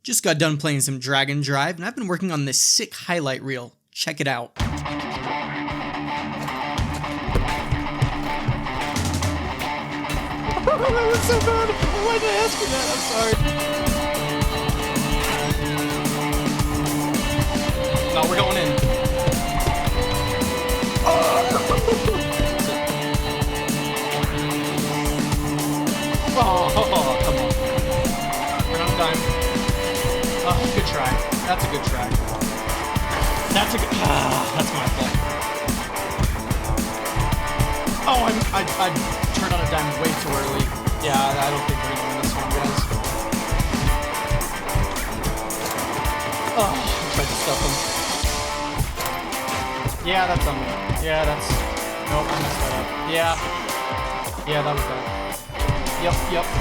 Just got done playing some Drag and Drive, and I've been working on this sick highlight reel. Check it out. That's so bad. Why did I ask you that? I'm sorry. No, we're going in. Oh, come on. We're on time. Oh, good try. That's a good try. That's my fault. Oh, I turned on a dime way too early. Yeah, I don't think we're gonna win this one, guys. Oh, I tried to stuff him. Yeah, that's on me. Yeah, that's... Nope, I messed that up. Yeah. Yeah, that was bad.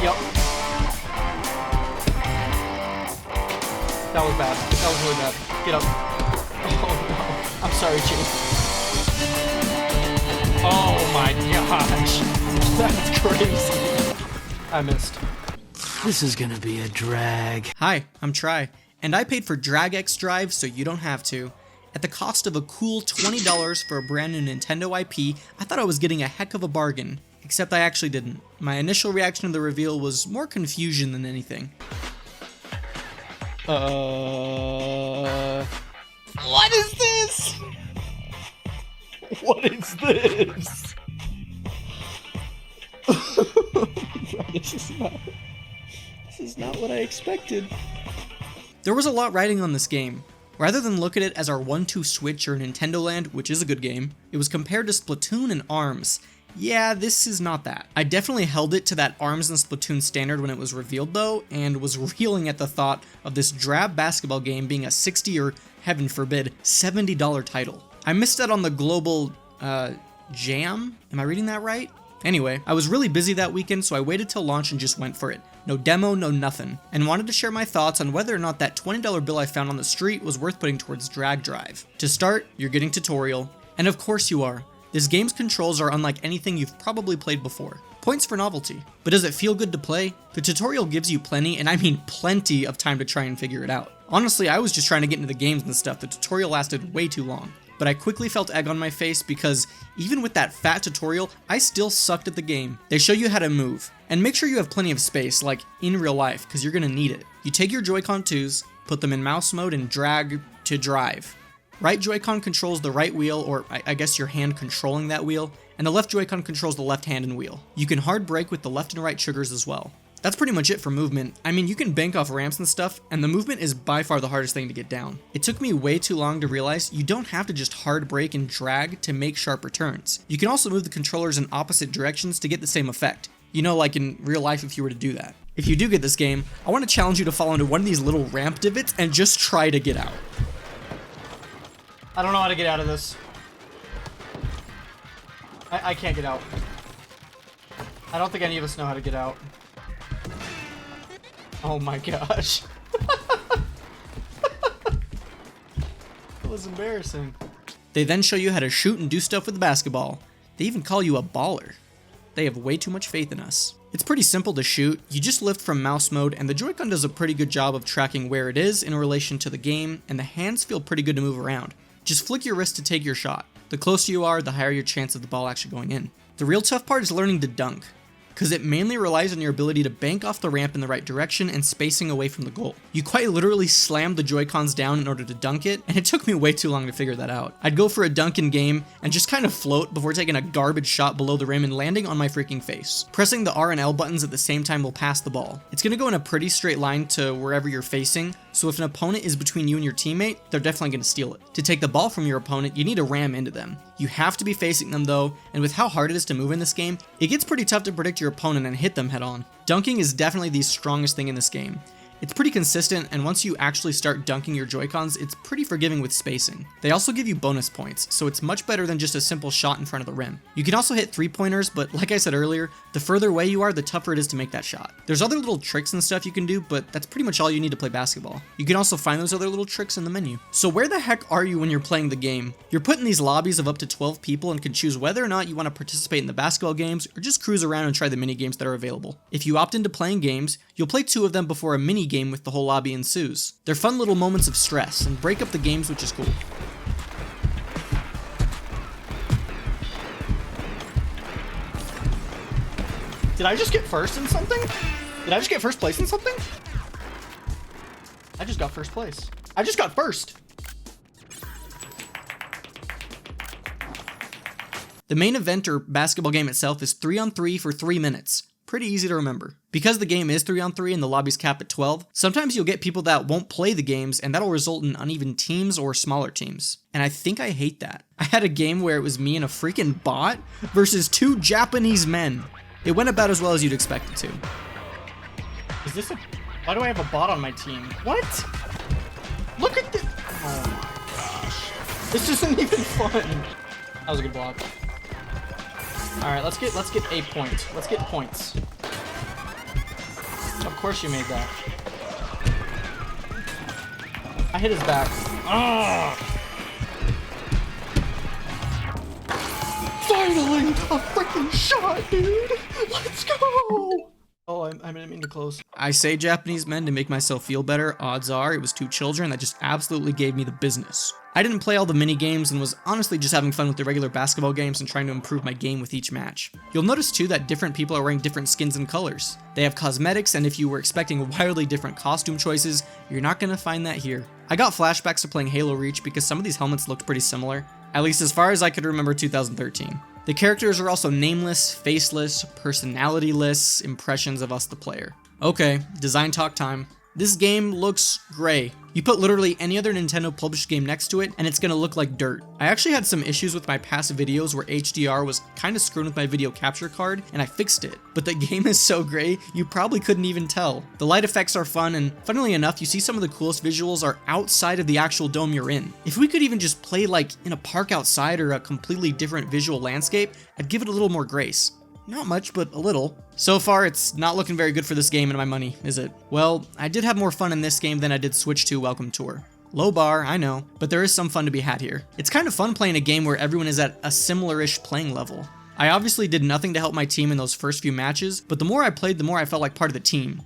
Yep. That was bad. That was really bad. Get up. Oh, no. I'm sorry, Chief. Oh, my gosh. That's crazy. I missed. This is gonna be a drag. Hi, I'm Try, and I paid for dragxdrive so you don't have to. At the cost of a cool $20 for a brand new Nintendo IP, I thought I was getting a heck of a bargain. Except I actually didn't. My initial reaction to the reveal was more confusion than anything. What is this? What is this? This is not what I expected. There was a lot riding on this game. Rather than look at it as our 1-2 Switch or Nintendo Land, which is a good game, it was compared to Splatoon and ARMS. Yeah, this is not that. I definitely held it to that ARMS and Splatoon standard when it was revealed though, and was reeling at the thought of this drab basketball game being a $60 or, heaven forbid, $70 title. I missed out on the global, jam? Am I reading that right? Anyway, I was really busy that weekend, so I waited till launch and just went for it. No demo, no nothing. And wanted to share my thoughts on whether or not that $20 bill I found on the street was worth putting towards Drag Drive. To start, you're getting tutorial. And of course you are. This game's controls are unlike anything you've probably played before. Points for novelty. But does it feel good to play? The tutorial gives you plenty, and I mean plenty, of time to try and figure it out. Honestly, I was just trying to get into the games and stuff. The tutorial lasted way too long. But I quickly felt egg on my face because even with that fat tutorial, I still sucked at the game. They show you how to move, and make sure you have plenty of space, like in real life, because you're gonna need it. You take your Joy-Con 2s, put them in mouse mode, and drag to drive. Right Joy-Con controls the right wheel, or I guess your hand controlling that wheel, and the left Joy-Con controls the left hand and wheel. You can hard brake with the left and right triggers as well. That's pretty much it for movement. I mean, you can bank off ramps and stuff, and the movement is by far the hardest thing to get down. It took me way too long to realize you don't have to just hard brake and drag to make sharper turns. You can also move the controllers in opposite directions to get the same effect. You know, like in real life if you were to do that. If you do get this game, I want to challenge you to fall into one of these little ramp divots and just try to get out. I don't know how to get out of this. I can't get out. I don't think any of us know how to get out. Oh my gosh. That was embarrassing. They then show you how to shoot and do stuff with the basketball. They even call you a baller. They have way too much faith in us. It's pretty simple to shoot. You just lift from mouse mode, and the Joy-Con does a pretty good job of tracking where it is in relation to the game, and the hands feel pretty good to move around. Just flick your wrist to take your shot. The closer you are, the higher your chance of the ball actually going in. The real tough part is learning to dunk, because it mainly relies on your ability to bank off the ramp in the right direction and spacing away from the goal. You quite literally slam the Joy-Cons down in order to dunk it, and it took me way too long to figure that out. I'd go for a dunk in game and just kind of float before taking a garbage shot below the rim and landing on my freaking face. Pressing the R and L buttons at the same time will pass the ball. It's going to go in a pretty straight line to wherever you're facing, so if an opponent is between you and your teammate, they're definitely going to steal it. To take the ball from your opponent, you need to ram into them. You have to be facing them though, and with how hard it is to move in this game, it gets pretty tough to predict your opponent and hit them head on. Dunking is definitely the strongest thing in this game. It's pretty consistent, and once you actually start dunking your Joy-Cons, it's pretty forgiving with spacing. They also give you bonus points, so it's much better than just a simple shot in front of the rim. You can also hit three-pointers, but like I said earlier, the further away you are, the tougher it is to make that shot. There's other little tricks and stuff you can do, but that's pretty much all you need to play basketball. You can also find those other little tricks in the menu. So where the heck are you when you're playing the game? You're put in these lobbies of up to 12 people and can choose whether or not you want to participate in the basketball games or just cruise around and try the mini games that are available. If you opt into playing games, you'll play 2 of them before a mini mini-game with the whole lobby ensues. They're fun little moments of stress and break up the games, which is cool. Did I just get first in something? Did I just get first place in something? I just got first place. I just got first. The main event or basketball game itself is 3-on-3 for 3 minutes. Pretty easy to remember. Because the game is 3-on-3 and the lobby's capped at 12, sometimes you'll get people that won't play the games and that'll result in uneven teams or smaller teams. And I think I hate that. I had a game where it was me and a freaking bot versus 2 Japanese men. It went about as well as you'd expect it to. Is this a... Why do I have a bot on my team? What? Look at this... Oh my gosh. This isn't even fun. That was a good block. Alright, let's get a point. Let's get points. Of course you made that. I hit his back. Ah! Finally! A freaking shot, dude! Let's go! Oh, I didn't mean to close. I say Japanese men to make myself feel better. Odds are it was 2 children that just absolutely gave me the business. I didn't play all the mini games and was honestly just having fun with the regular basketball games and trying to improve my game with each match. You'll notice too that different people are wearing different skins and colors. They have cosmetics, and if you were expecting wildly different costume choices, you're not gonna find that here. I got flashbacks to playing Halo Reach because some of these helmets looked pretty similar, at least as far as I could remember 2013. The characters are also nameless, faceless, personalityless impressions of us the player. Okay, design talk time. This game looks gray. You put literally any other Nintendo published game next to it, and it's gonna look like dirt. I actually had some issues with my past videos where HDR was kinda screwing with my video capture card, and I fixed it. But the game is so gray, you probably couldn't even tell. The light effects are fun, and funnily enough, you see some of the coolest visuals are outside of the actual dome you're in. If we could even just play like in a park outside or a completely different visual landscape, I'd give it a little more grace. Not much, but a little. So far, it's not looking very good for this game and my money, is it? Well, I did have more fun in this game than I did Switch 2 Welcome Tour. Low bar, I know, but there is some fun to be had here. It's kind of fun playing a game where everyone is at a similar-ish playing level. I obviously did nothing to help my team in those first few matches, but the more I played, the more I felt like part of the team.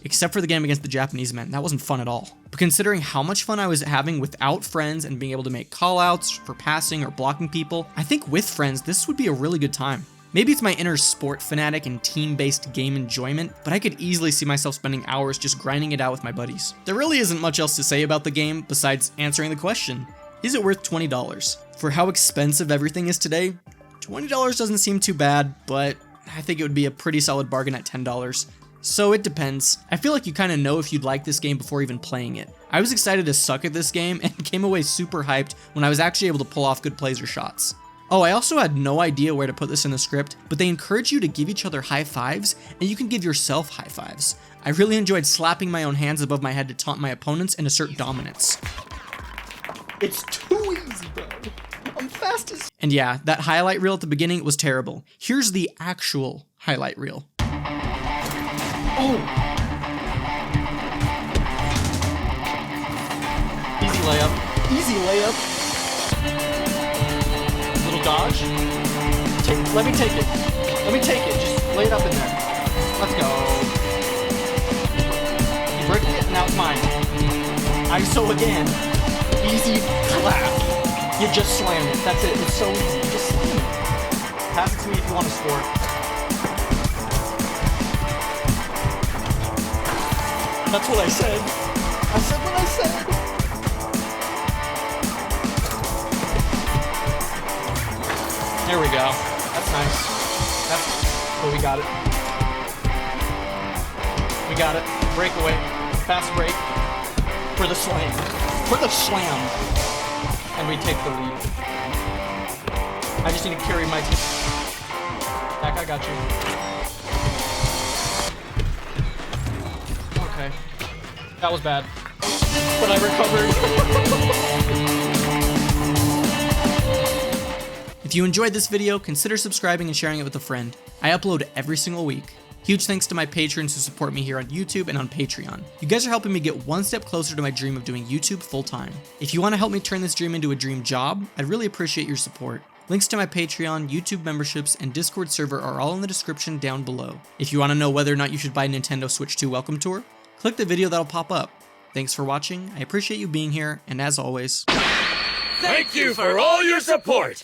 Except for the game against the Japanese men, that wasn't fun at all. But considering how much fun I was having without friends and being able to make callouts for passing or blocking people, I think with friends, this would be a really good time. Maybe it's my inner sport fanatic and team-based game enjoyment, but I could easily see myself spending hours just grinding it out with my buddies. There really isn't much else to say about the game besides answering the question, is it worth $20? For how expensive everything is today, $20 doesn't seem too bad, but I think it would be a pretty solid bargain at $10. So it depends. I feel like you kind of know if you'd like this game before even playing it. I was excited to suck at this game and came away super hyped when I was actually able to pull off good plays or shots. Oh, I also had no idea where to put this in the script, but they encourage you to give each other high fives, and you can give yourself high fives. I really enjoyed slapping my own hands above my head to taunt my opponents and assert dominance. It's too easy, bro. I'm fast as... And yeah, that highlight reel at the beginning was terrible. Here's the actual highlight reel. Oh! Easy layup. Easy layup. Dodge. Let me take it. Let me take it. Just lay it up in there. Let's go. You break it, now it's mine. ISO again. Easy clap. You just slammed it. That's it. It's so easy. Just slam it. Pass it to me if you want to score. That's what I said. I said what I said. There we go. That's nice. Oh, we got it. We got it. Breakaway. Fast break. For the slam. For the slam. And we take the lead. I just need to carry my team. Back, I got you. Okay. That was bad. But I recovered. If you enjoyed this video, consider subscribing and sharing it with a friend. I upload every single week. Huge thanks to my patrons who support me here on YouTube and on Patreon. You guys are helping me get one step closer to my dream of doing YouTube full time. If you want to help me turn this dream into a dream job, I'd really appreciate your support. Links to my Patreon, YouTube memberships, and Discord server are all in the description down below. If you want to know whether or not you should buy Nintendo Switch 2 Welcome Tour, click the video that'll pop up. Thanks for watching, I appreciate you being here, and as always, Thank you for all your support!